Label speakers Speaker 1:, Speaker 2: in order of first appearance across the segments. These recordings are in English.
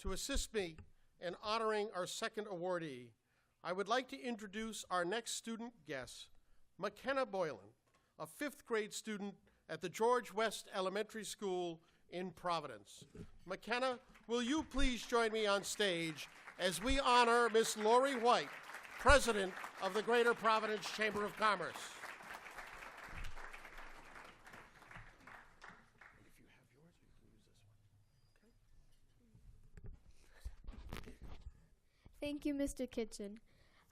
Speaker 1: To assist me in honoring our second awardee, I would like to introduce our next student guest, MaKenna Boylan, a 5th grade student at the George West Elementary School in Providence. MaKenna, will you please join me on stage as we honor Miss Laurie White, President of the Greater Providence Chamber of Commerce.
Speaker 2: Thank you, Mr. Kitchen.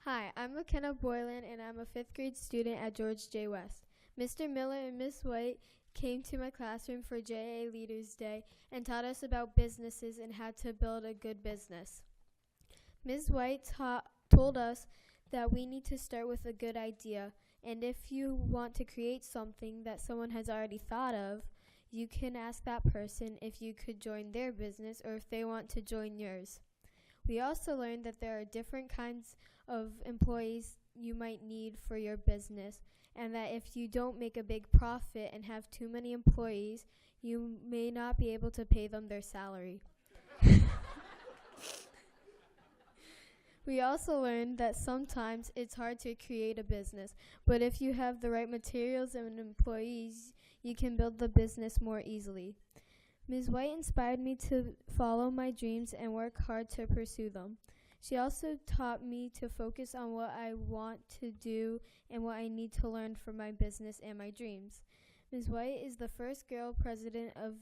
Speaker 2: Hi, I'm MaKenna Boylan, and I'm a 5th grade student at George J. West. Mr. Miller and Miss White came to my classroom for JA Leaders Day and taught us about businesses and how to build a good business. Ms. White told us that we need to start with a good idea, and if you want to create something that someone has already thought of, you can ask that person if you could join their business or if they want to join yours. We also learned that there are different kinds of employees you might need for your business, and that if you don't make a big profit and have too many employees, you may not be able to pay them their salary. We also learned that sometimes it's hard to create a business, but if you have the right materials and employees, you can build the business more easily. Ms. White inspired me to follow my dreams and work hard to pursue them. She also taught me to focus on what I want to do and what I need to learn for my business and my dreams. Ms. White is the first girl president of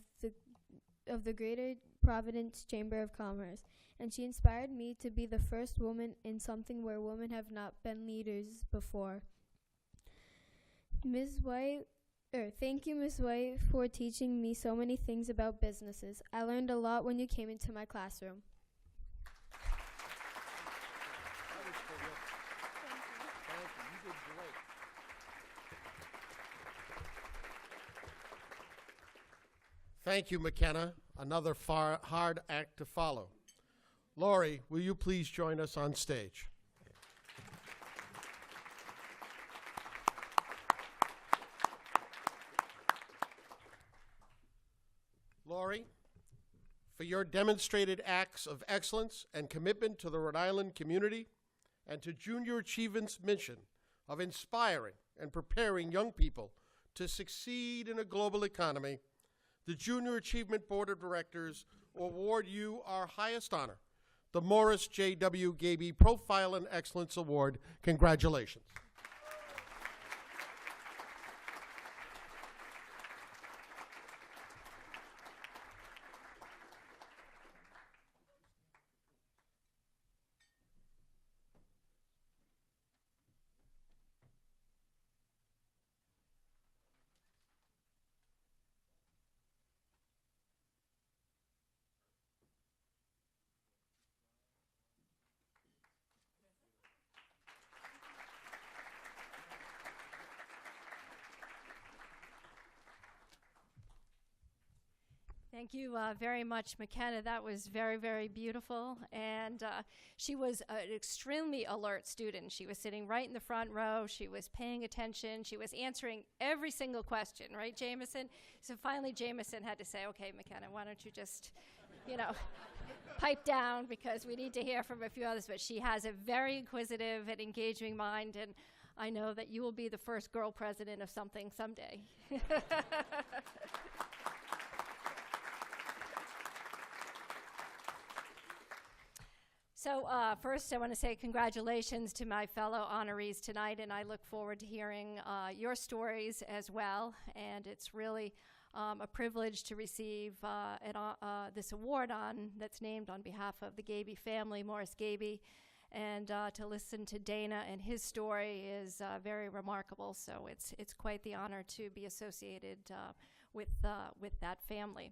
Speaker 2: the Greater Providence Chamber of Commerce, and she inspired me to be the first woman in something where women have not been leaders before. Thank you, Ms. White, for teaching me so many things about businesses. I learned a lot when you came into my classroom.
Speaker 1: Thank you, MaKenna. Another hard act to follow. Laurie, will you please join us on stage? Laurie, for your demonstrated acts of excellence and commitment to the Rhode Island community and to Junior Achievement's mission of inspiring and preparing young people to succeed in a global economy, the Junior Achievement Board of Directors award you our highest honor, the Morris J.W. Gaby Profile and Excellence Award. Congratulations.
Speaker 3: Thank you very much, MaKenna. That was very, very beautiful. And she was an extremely alert student. She was sitting right in the front row. She was paying attention. She was answering every single question, right, Jamison? So finally, Jamison had to say, okay, MaKenna, why don't you just, pipe down, because we need to hear from a few others. But she has a very inquisitive and engaging mind, and I know that you will be the first girl president of something someday. So first, I want to say congratulations to my fellow honorees tonight, and I look forward to hearing your stories as well. And it's really a privilege to receive this award that's named on behalf of the Gaby family, Morris Gaby, and to listen to Dana and his story is very remarkable. So it's quite the honor to be associated with that family.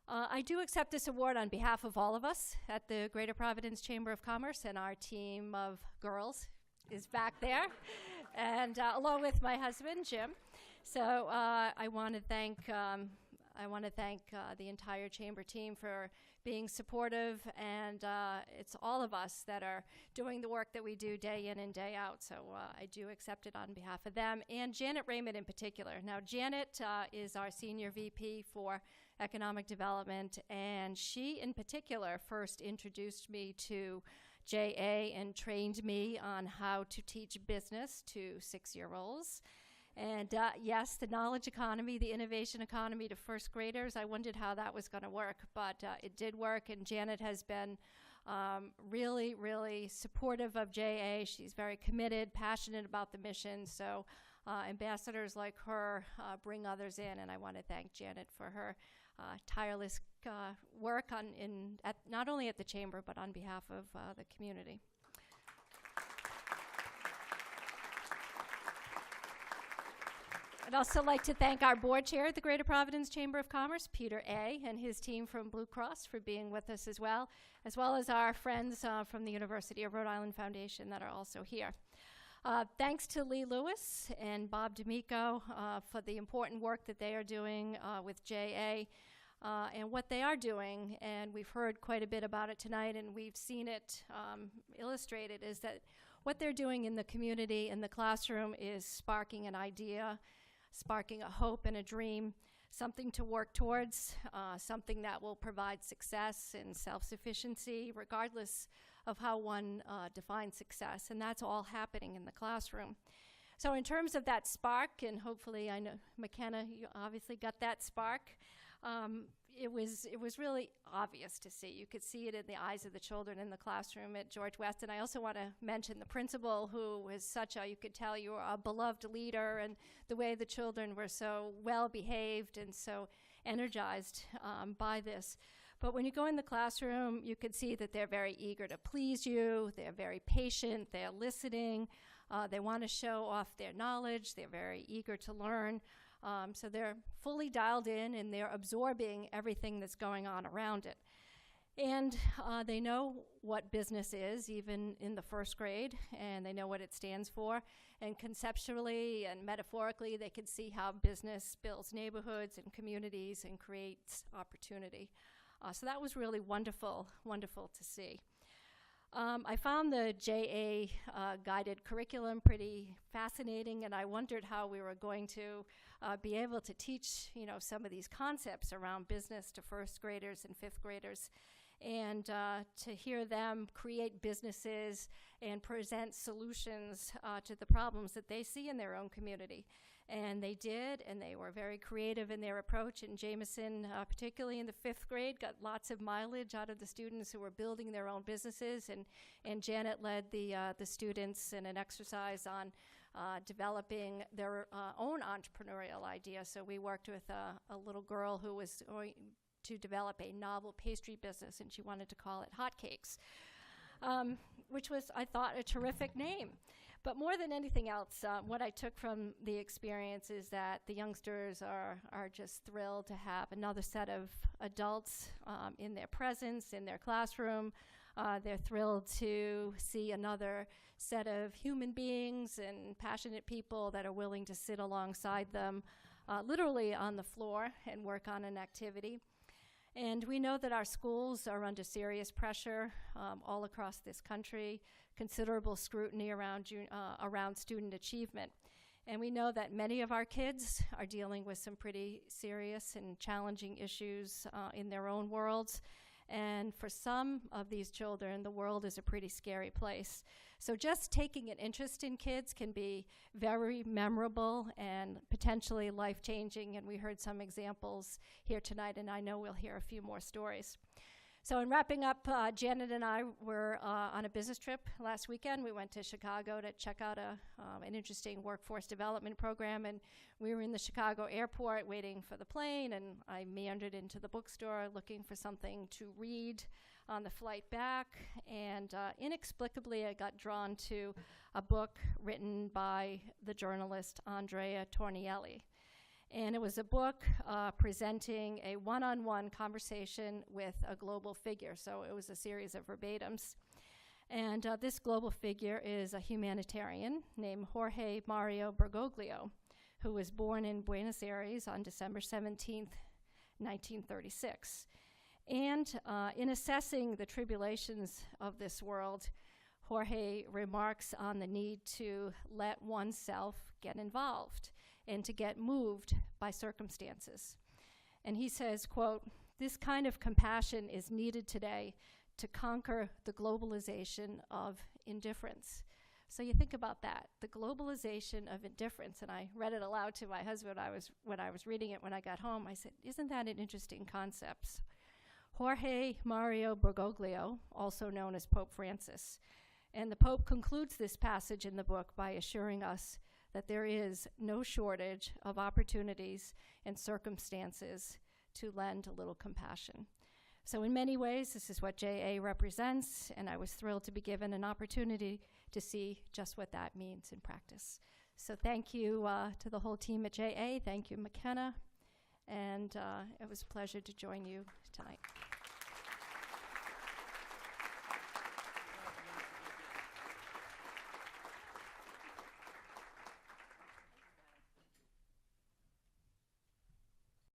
Speaker 3: I do accept this award on behalf of all of us at the Greater Providence Chamber of Commerce, and our team of girls is back there, and along with my husband, Jim. So I want to thank the entire chamber team for being supportive, and it's all of us that are doing the work that we do day in and day out. So I do accept it on behalf of them, and Janet Raymond in particular. Now, Janet is our senior VP for economic development, and she in particular first introduced me to JA and trained me on how to teach business to 6-year-olds. And yes, the knowledge economy, the innovation economy to first graders, I wondered how that was going to work, but it did work, and Janet has been really, really supportive of JA. She's very committed, passionate about the mission, so ambassadors like her bring others in, and I want to thank Janet for her tireless work not only at the Chamber, but on behalf of the community. I'd also like to thank our board chair at the Greater Providence Chamber of Commerce, Peter A., and his team from Blue Cross for being with us as well as our friends from the University of Rhode Island Foundation that are also here. Thanks to Lee Lewis and Bob DeMarco for the important work that they are doing with JA and what they are doing, and we've heard quite a bit about it tonight, and we've seen it illustrated, is that what they're doing in the community, in the classroom, is sparking an idea, sparking a hope and a dream, something to work towards, something that will provide success and self-sufficiency, regardless of how one defines success, and that's all happening in the classroom. So in terms of that spark, and hopefully, I know, MaKenna, you obviously got that spark, it was really obvious to see. You could see it in the eyes of the children in the classroom at George West. And I also want to mention the principal, who was you could tell you were a beloved leader, and the way the children were so well behaved and so energized by this. But when you go in the classroom, you could see that they're very eager to please you. They're very patient. They're listening. They want to show off their knowledge. They're very eager to learn. So they're fully dialed in, and they're absorbing everything that's going on around it. And they know what business is, even in the first grade, and they know what it stands for. And conceptually and metaphorically, they can see how business builds neighborhoods and communities and creates opportunity. So that was really wonderful, wonderful to see. I found the JA guided curriculum pretty fascinating, and I wondered how we were going to be able to teach, some of these concepts around business to first graders and fifth graders, and to hear them create businesses and present solutions to the problems that they see in their own community. And they did, and they were very creative in their approach. And Jamison, particularly in the fifth grade, got lots of mileage out of the students who were building their own businesses. And Janet led the students in an exercise on developing their own entrepreneurial idea. So we worked with a little girl who was going to develop a novel pastry business, and she wanted to call it Hotcakes, which was, I thought, a terrific name. But more than anything else, what I took from the experience is that the youngsters are just thrilled to have another set of adults in their presence, in their classroom. They're thrilled to see another set of human beings and passionate people that are willing to sit alongside them, literally on the floor, and work on an activity. And we know that our schools are under serious pressure all across this country, considerable scrutiny around student achievement. And we know that many of our kids are dealing with some pretty serious and challenging issues in their own worlds. And for some of these children, the world is a pretty scary place. So just taking an interest in kids can be very memorable and potentially life-changing, and we heard some examples here tonight, and I know we'll hear a few more stories. So in wrapping up, Janet and I were on a business trip last weekend. We went to Chicago to check out an interesting workforce development program, and we were in the Chicago airport waiting for the plane, and I meandered into the bookstore looking for something to read on the flight back, and inexplicably I got drawn to a book written by the journalist Andrea Tornielli. And it was a book presenting a one-on-one conversation with a global figure. So it was a series of verbatims. And this global figure is a humanitarian named Jorge Mario Bergoglio, who was born in Buenos Aires on December 17th, 1936. And in assessing the tribulations of this world, Jorge remarks on the need to let oneself get involved and to get moved by circumstances. And he says, quote, "This kind of compassion is needed today to conquer the globalization of indifference." So you think about that, the globalization of indifference. And I read it aloud to my husband when I was reading it when I got home. I said, isn't that an interesting concept? Jorge Mario Bergoglio, also known as Pope Francis, and the Pope concludes this passage in the book by assuring us that there is no shortage of opportunities and circumstances to lend a little compassion. So in many ways, this is what JA represents, and I was thrilled to be given an opportunity to see just what that means in practice. So thank you to the whole team at JA. Thank you, MaKenna. And it was a pleasure to join you tonight.